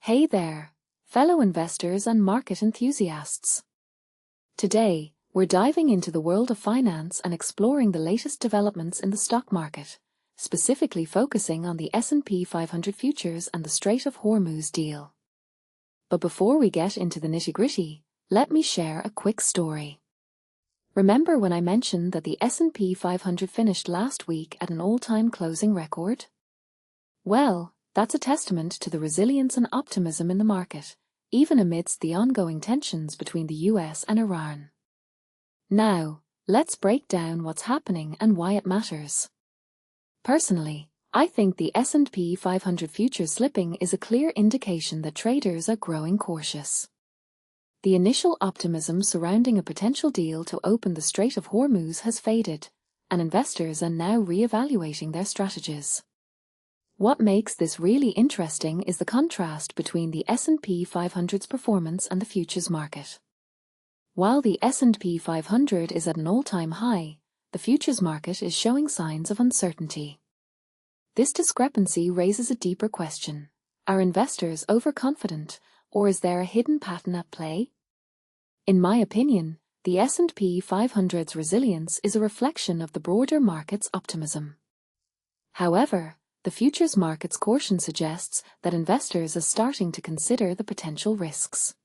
Hey there, fellow investors and market enthusiasts. Today, we're diving into the world of finance and exploring the latest developments in the stock market, specifically focusing on the S&P 500 futures and the Strait of Hormuz deal. But before we get into the nitty-gritty, let me share a quick story. Remember when I mentioned that the S&P 500 finished last week at an all-time closing record? Well, that's a testament to the resilience and optimism in the market, even amidst the ongoing tensions between the U.S. and Iran. Now, let's break down what's happening and why it matters. Personally, I think the S&P 500 futures slipping is a clear indication that traders are growing cautious. The initial optimism surrounding a potential deal to open the Strait of Hormuz has faded, and investors are now re-evaluating their strategies. What makes this really interesting is the contrast between the S&P 500's performance and the futures market. While the S&P 500 is at an all-time high, the futures market is showing signs of uncertainty. This discrepancy raises a deeper question. Are investors overconfident, or is there a hidden pattern at play? In my opinion, the S&P 500's resilience is a reflection of the broader market's optimism. However, the futures market's caution suggests that investors are starting to consider the potential risks.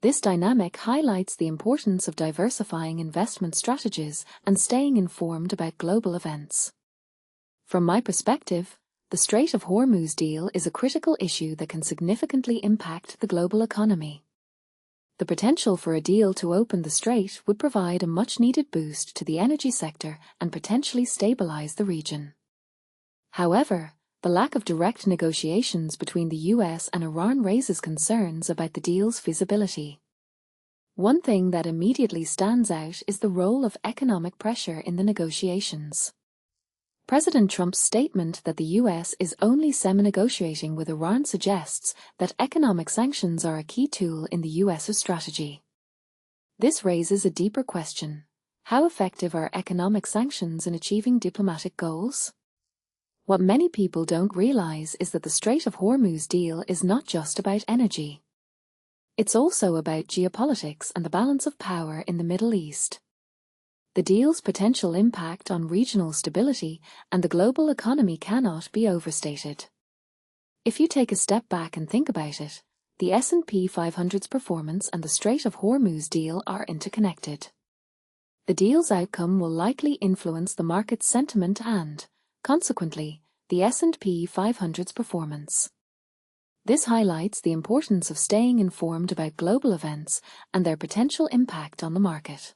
This dynamic highlights the importance of diversifying investment strategies and staying informed about global events. From my perspective, the Strait of Hormuz deal is a critical issue that can significantly impact the global economy. The potential for a deal to open the strait would provide a much-needed boost to the energy sector and potentially stabilize the region. However, the lack of direct negotiations between the U.S. and Iran raises concerns about the deal's feasibility. One thing that immediately stands out is the role of economic pressure in the negotiations. President Trump's statement that the U.S. is only semi-negotiating with Iran suggests that economic sanctions are a key tool in the U.S.'s strategy. This raises a deeper question. How effective are economic sanctions in achieving diplomatic goals? What many people don't realize is that the Strait of Hormuz deal is not just about energy. It's also about geopolitics and the balance of power in the Middle East. The deal's potential impact on regional stability and the global economy cannot be overstated. If you take a step back and think about it, the S&P 500's performance and the Strait of Hormuz deal are interconnected. The deal's outcome will likely influence the market's sentiment and, consequently, the S&P 500's performance. This highlights the importance of staying informed about global events and their potential impact on the market.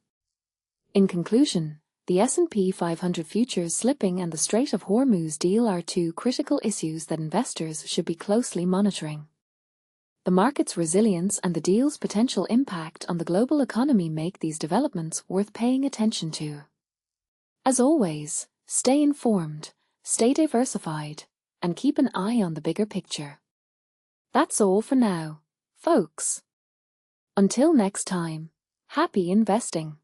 In conclusion, the S&P 500 futures slipping and the Strait of Hormuz deal are two critical issues that investors should be closely monitoring. The market's resilience and the deal's potential impact on the global economy make these developments worth paying attention to. As always, stay informed, stay diversified, and keep an eye on the bigger picture. That's all for now, folks. Until next time, happy investing.